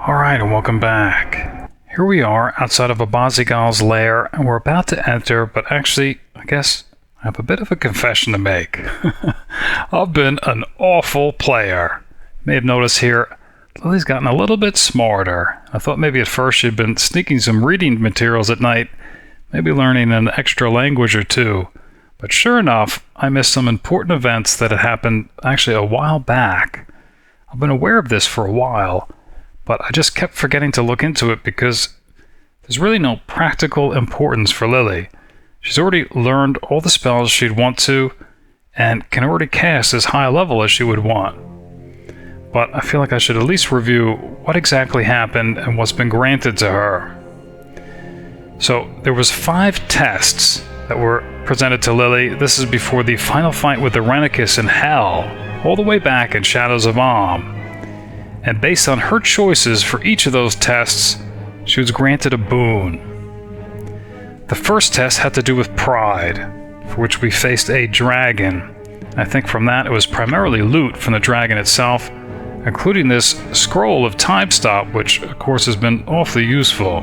Alright, and welcome back. Here we are outside of Abazigal's lair, and we're about to enter, but actually, I guess I have a bit of a confession to make. I've been an awful player. You may have noticed here, Lilly's gotten a little bit smarter. I thought maybe at first she'd been sneaking some reading materials at night, maybe learning an extra language or two. But sure enough, I missed some important events that had happened actually a while back. I've been aware of this for a while, but I just kept forgetting to look into it because there's really no practical importance for Lilly. She's already learned all the spells she'd want to, and can already cast as high a level as she would want. But I feel like I should at least review what exactly happened and what's been granted to her. So there was 5 tests that were presented to Lilly. This is before the final fight with the Rennicus in Hell, all the way back in Shadows of Amn. And based on her choices for each of those tests, she was granted a boon. The first test had to do with pride, for which we faced a dragon. I think from that it was primarily loot from the dragon itself, including this scroll of time stop, which of course has been awfully useful.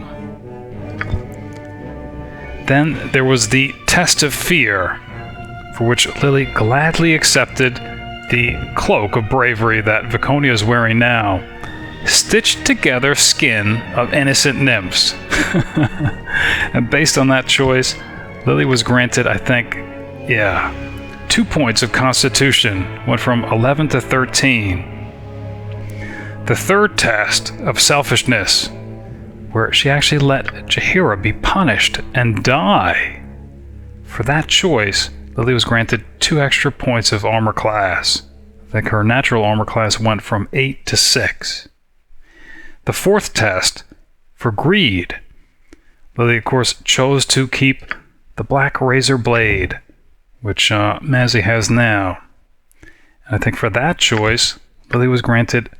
Then there was the test of fear, for which Lilly gladly accepted the cloak of bravery that Viconia is wearing now. Stitched together skin of innocent nymphs. And based on that choice, Lilly was granted, I think, 2 points of constitution, went from 11 to 13. The third test of selfishness, where she actually let Jaheira be punished and die. For that choice, Lilly was granted 2 extra points of armor class. I think her natural armor class went from 8 to 6. The fourth test, for greed, Lilly of course chose to keep the black razor blade, which Mazzy has now. And I think for that choice, Lilly was granted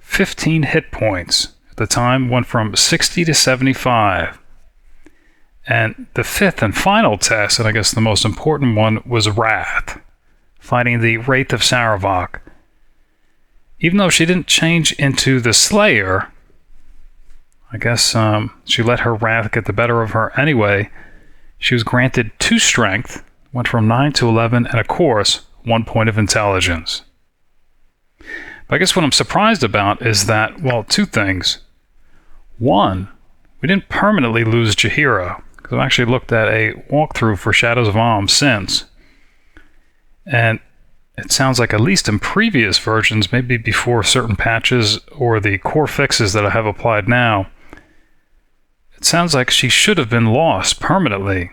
15 hit points. At the time, went from 60 to 75. And the fifth and final test, and I guess the most important one, was Wrath, fighting the Wraith of Saravok. Even though she didn't change into the Slayer, I guess she let her Wrath get the better of her anyway, she was granted 2 strength, went from 9 to 11, and of course, 1 point of intelligence. But I guess what I'm surprised about is that, well, 2 things. One, we didn't permanently lose Jaheira, because I've actually looked at a walkthrough for Shadows of Amn since. And it sounds like at least in previous versions, maybe before certain patches or the core fixes that I have applied now, it sounds like she should have been lost permanently.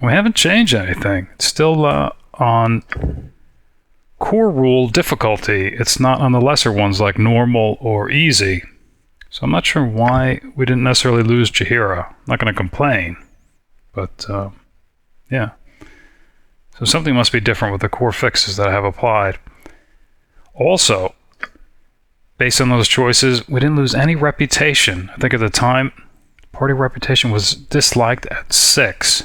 We haven't changed anything. It's still on core rule difficulty. It's not on the lesser ones like normal or easy. So I'm not sure why we didn't necessarily lose Jaheira. I'm not going to complain. But, yeah. So something must be different with the core fixes that I have applied. Also, based on those choices, we didn't lose any reputation. I think at the time, party reputation was disliked at 6.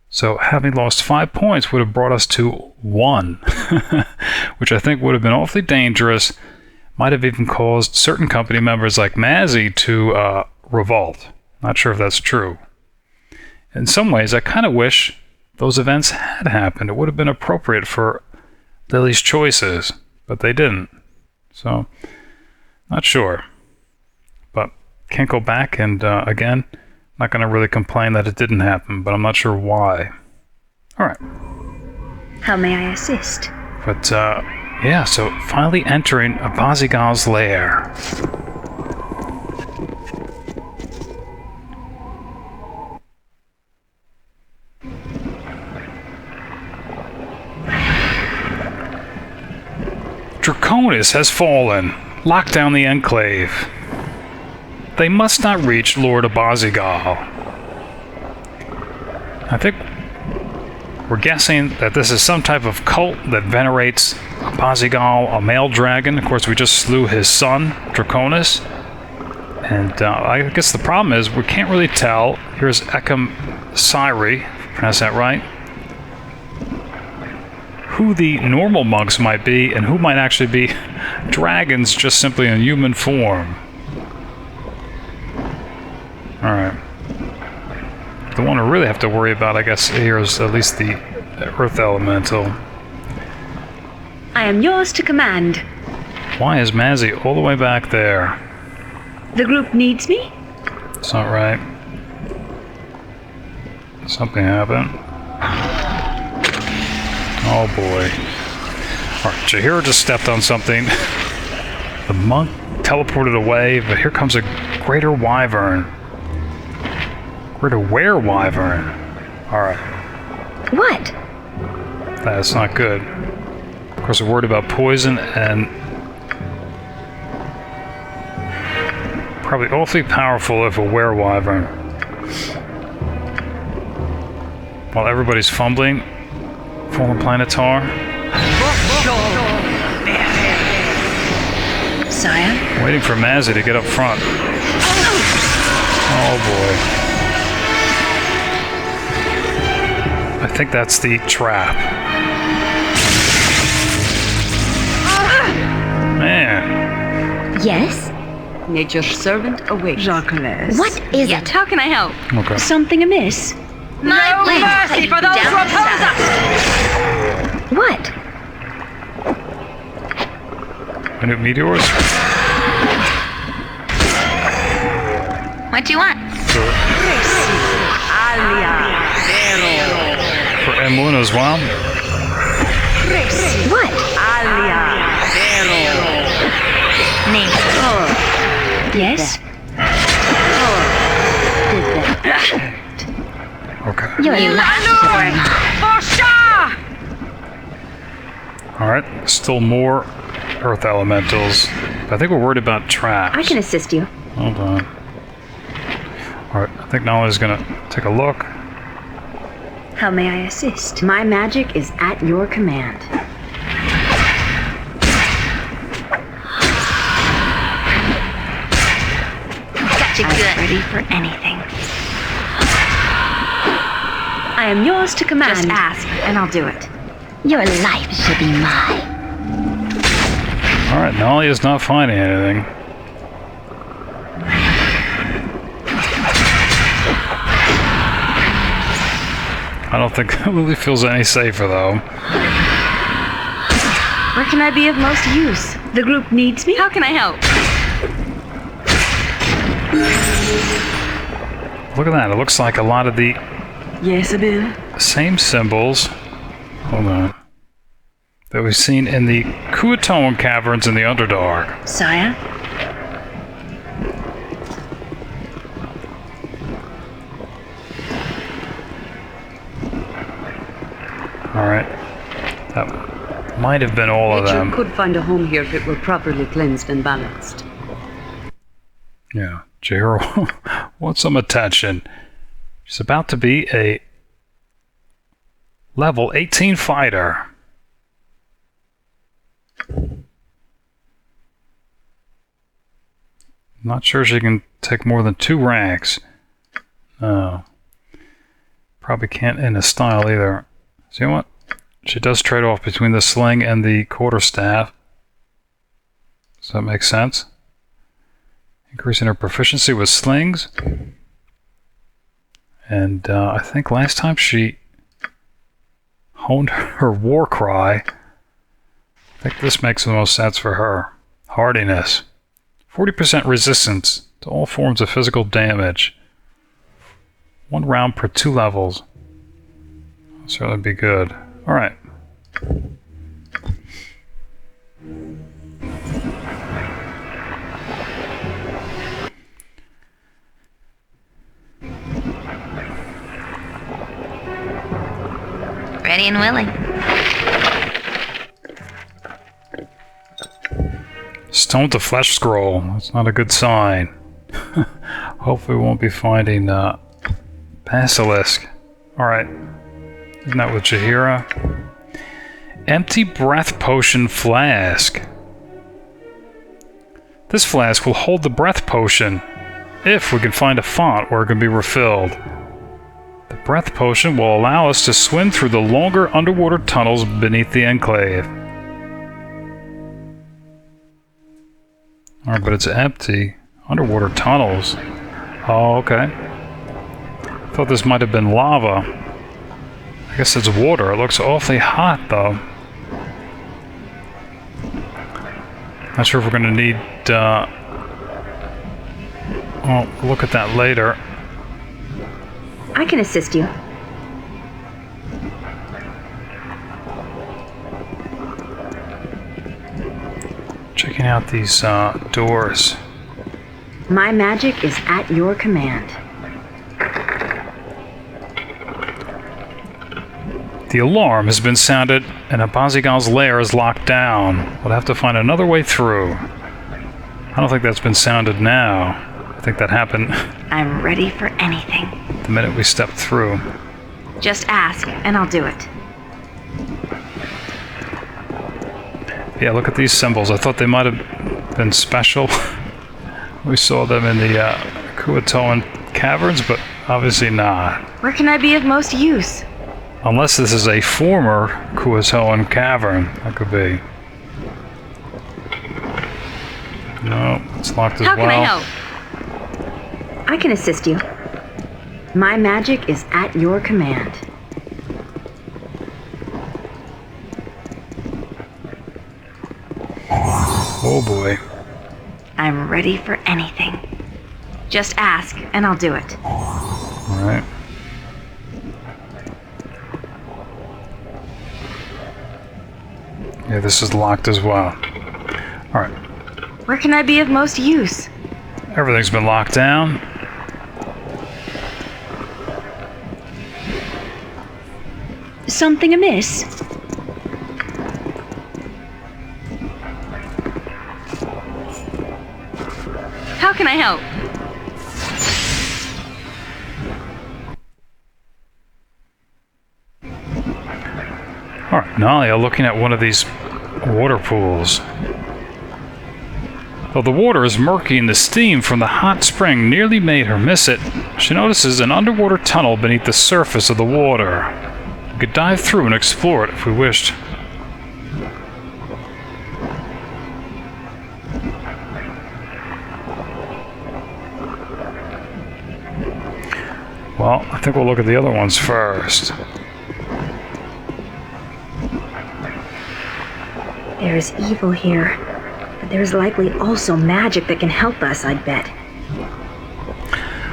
So having lost 5 points would have brought us to 1, which I think would have been awfully dangerous. Might have even caused certain company members like Mazzy to revolt. Not sure if that's true. In some ways, I kind of wish those events had happened. It would have been appropriate for Lilly's choices, but they didn't. So, not sure. But can't go back, and again, not going to really complain that it didn't happen, but I'm not sure why. Alright. How may I assist? But, yeah, so finally entering Abazigal's lair. Draconis has fallen. Lock down the enclave. They must not reach Lord Abazigal. I think we're guessing that this is some type of cult that venerates Abazigal, a male dragon. Of course, we just slew his son, Draconis. And I guess the problem is we can't really tell. Here's Ekim Cyre, if I pronounce that right, who the normal monks might be and who might actually be dragons just simply in human form. Alright. The one I really have to worry about, I guess, here is at least the Earth Elemental. I am yours to command. Why is Mazzy all the way back there? The group needs me? It's not right. Something happened. Oh boy. Alright, Jaheira just stepped on something. The monk teleported away, but here comes a greater wyvern. Greater werewyvern. Alright. What? That's not good. Of course, we're worried about poison and probably awfully powerful if a werewyvern. While everybody's fumbling, fallen planetar. Sire? Waiting for Mazzy to get up front. Oh boy. I think that's the trap. Man. Yes? Nature's servant awaits. What is it? How can I help? Okay. Something amiss? No mercy for those who oppose us! What? Minute meteors? What do you want? For Emlyn as well? What? Name. Yes? Okay. You're Alright, still more Earth Elementals. I think we're worried about traps. I can assist you. Hold on. Alright, I think Nolly's gonna take a look. How may I assist? My magic is at your command. Got you good. Ready for anything. I am yours to command. Just ask, and I'll do it. Your life should be mine. Alright, Nolly is not finding anything. I don't think Lilly feels any safer, though. Where can I be of most use? The group needs me? How can I help? Look at that. It looks like a lot of the Yes, Abel. same symbols. Hold on. That we've seen in the Kuatoan caverns in the Underdark. Sire? Alright. That might have been all of Nature them. could find a home here if it were properly cleansed and balanced. Yeah. Jaheira wants some attention. She's about to be a level 18 fighter. Not sure she can take more than 2 ranks. No. Probably can't in a style either. See what? She does trade off between the sling and the quarterstaff. Does that make sense? Increasing her proficiency with slings. And I think last time she honed her war cry. I think this makes the most sense for her. Hardiness. 40% resistance to all forms of physical damage. 1 round per 2 levels. That'll certainly be good. Alright. Ready and willing. Stone to flesh scroll. That's not a good sign. Hopefully we won't be finding basilisk. Alright. Isn't that with Jaheira? Empty breath potion flask. This flask will hold the breath potion if we can find a font where it can be refilled. The breath potion will allow us to swim through the longer underwater tunnels beneath the enclave. Alright, but it's empty. Underwater tunnels. Oh, okay. Thought this might have been lava. I guess it's water. It looks awfully hot, though. Not sure if we're going to need... well, we'll look at that later. I can assist you. Checking out these doors. My magic is at your command. The alarm has been sounded and Abazigal's lair is locked down. We'll have to find another way through. I don't think that's been sounded now. I think that happened I'm ready for anything. the minute we stepped through. Just ask, and I'll do it. Yeah, look at these symbols. I thought they might have been special. We saw them in the Kuatoan caverns, but obviously not. Where can I be of most use? Unless this is a former Kuatoan cavern, that could be. No, it's locked as well. How can I help? I can assist you. My magic is at your command. Oh boy. I'm ready for anything. Just ask, and I'll do it. Alright. Yeah, this is locked as well. Alright. Where can I be of most use? Everything's been locked down. Something amiss? How can I help? Alright, Nalia looking at one of these water pools. Though the water is murky and the steam from the hot spring nearly made her miss it, she notices an underwater tunnel beneath the surface of the water. We could dive through and explore it if we wished. Well, I think we'll look at the other ones first. There is evil here, but there is likely also magic that can help us, I'd bet.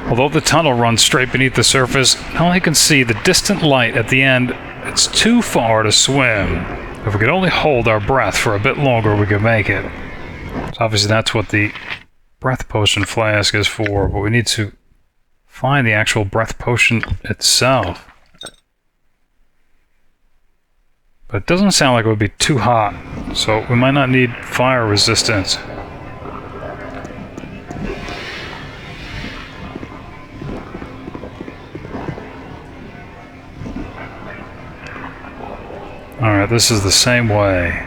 Although the tunnel runs straight beneath the surface, Nalia can see the distant light at the end. It's too far to swim. If we could only hold our breath for a bit longer, we could make it. So obviously that's what the breath potion flask is for, but we need to find the actual breath potion itself. But it doesn't sound like it would be too hot, so we might not need fire resistance. Alright, this is the same way.